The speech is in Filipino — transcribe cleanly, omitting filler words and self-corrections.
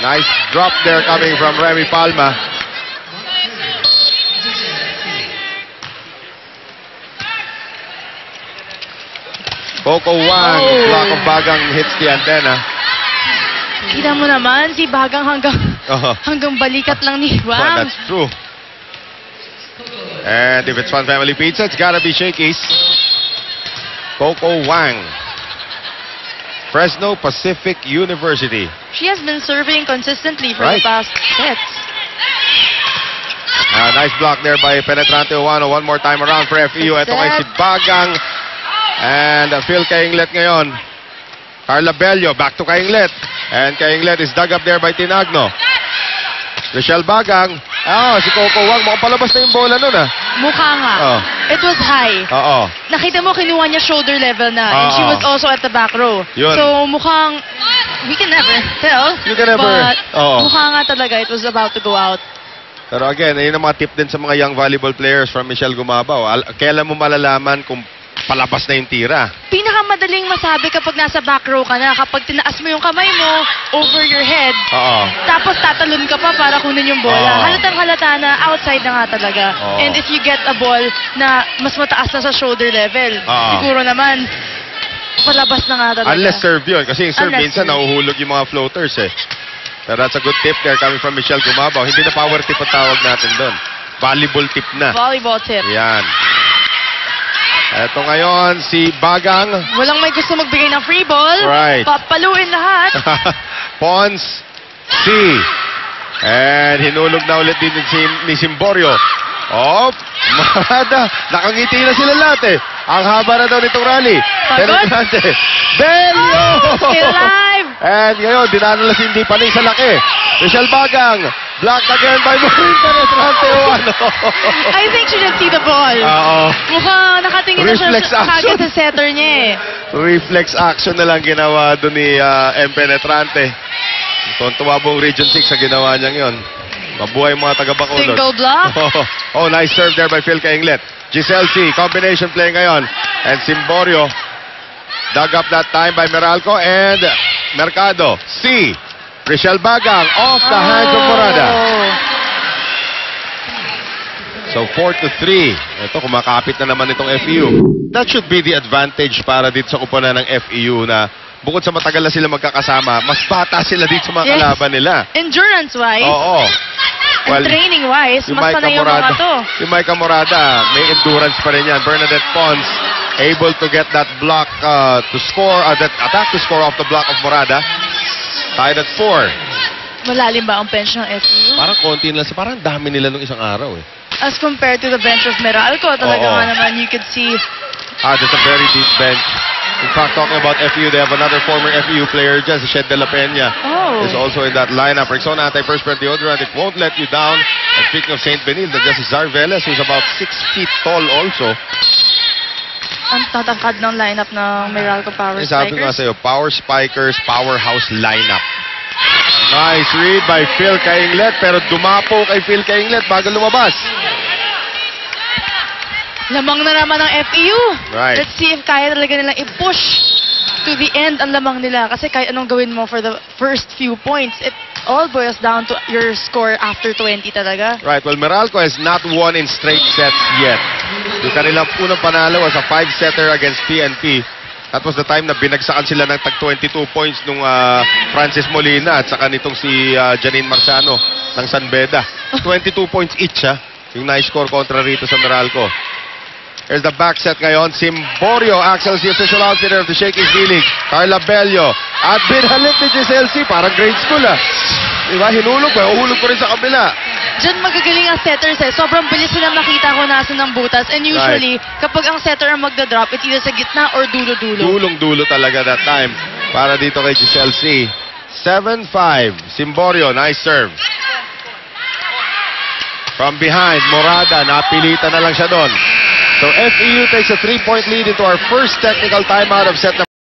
Nice drop there coming from Remy Palma. Coco Wang, block of Bagang hits the antenna. Kita mo naman, si Bagang hanggang balikat lang ni Wang. That's true. And if it's Fun Family Pizza, it's gotta be Shakey's. Coco Wang. Fresno Pacific University. She has been serving consistently for the past sets. Nice block there by Penetrante Owano. One more time around for FEU. Ito kay si Bagang. And Phil Kainglet ngayon. Carla Bello, back to Kainglet. And Kainglet is dug up there by Tinagno. Michelle Bagang. Si Coco Wang. Mukhang palabas na yung bola nun Mukha nga. It was high. Nakita mo, kinuha niya shoulder level na. And she was also at the back row. Yun. So mukhang, we can never tell. You can never. But mukha nga talaga, it was about to go out. Pero again, yun ang mga tip din sa mga young volleyball players from Michelle Gumabaw. Kailan mo malalaman kung palabas na yung tira? Pinakamadaling masabi kapag nasa back row ka na, kapag tinaas mo yung kamay mo over your head, tapos tatalon ka pa para kunin yung bola. Halatang halata na outside na nga talaga. And if you get a ball na mas mataas na sa shoulder level, siguro naman, palabas na nga talaga. Unless serve yun. Kasi yung serve minsan nahuhulog yung mga floaters Pero that's a good tip there coming from Michelle Gumabaw. Hindi na power tip ang tawag natin doon. Volleyball tip na. Volleyball tip. Yan. Eto ngayon, si Bagang. Walang may gusto magbigay ng free ball. Right. Papaluin lahat. Pons. C. And hinulog na ulit din ni Simborio. Marada. Nakangiti na sila lahat Ang haba na daw nitong rally. Pagod. Bello! Still alive. And ngayon, dinanalas hindi pa rin sa laki. Michelle Bagang. Blocked again by Maureen Penetrante Owano. I think she didn't see the ball. Mukhang nakatingin na siya kagad sa setter niya Reflex action na lang ginawa doon ni M. Penetrante. Tuwa buong Region 6 sa ginawa niyang yun. Mabuhay mga taga-Bacolod. Single block. Nice serve there by Phil Kainglet. Giselle C. Combination play ngayon. And Simborio. Dug up that time by Meralco and Mercado. C. Rochelle Bagang off the hands of Morada. So 4-3. Ito, kumakapit na naman itong FEU. That should be the advantage para dito sa kuponan ng FEU na bukod sa matagal na sila magkakasama, mas bata sila dito sa mga kalaban nila. Endurance-wise. Well, and training-wise, mas panay yung mga to. Yung Maika Morada, may endurance pa rin yan. Bernadette Pons, able to get that block to score, that attack to score off the block of Morada. Tied at 4. Malalim ba ang bench ng FEU? Parang konti nila. Parang dami nila nung isang araw As compared to the bench of Meralco, talaga nga naman you could see. That's a very deep bench. In fact, talking about FEU, they have another former FEU player dyan, si Shed de la Peña. Is also in that lineup. Rexona anti-perspirant deodorant, it won't let you down. And speaking of St. Benilde, there's si Zar Velez, who's about 6 feet tall also. Ang tatangkad ng lineup ng Meralco Power Spikers. Sabi nga sa'yo, Power Spikers, powerhouse lineup. Nice read by Phil Kainglet, pero dumapo kay Phil Kainglet bago lumabas. Lamang na naman ng FEU. Right. Let's see if kaya talaga nilang i-push to the end ang lamang nila. Kasi kahit anong gawin mo for the first few points, it all boils down to your score after 20 talaga. Right. Well, Meralco has not won in straight sets yet. Yung kanilang unang panalo was a 5-setter against PNP. That was the time na binagsakan sila ng tag 22 points nung Francis Molina at saka nitong si Janine Marciano ng San Beda. 22 points each yung na-score kontra rito sa Meralco. Here's the back set ngayon. Simborio, Axel, the official outfitter of the Shakey's D-League. Carla Bello. At binalik ni Giselle C. Parang grade school Diba? Hinulog ko. Uhulog ko rin sa kabila. Diyan magagaling ang setters Sobrang bilis silang makita kung nasa ng butas. And usually, kapag ang setter ang magda-drop, it's either sa gitna or dulo-dulo. Dulong-dulo talaga that time. Para dito kay Giselle C. 7-5. Simborio, nice serve. From behind, Morada. Napilitan na lang siya doon. So FEU takes a 3-point lead into our first technical timeout of set number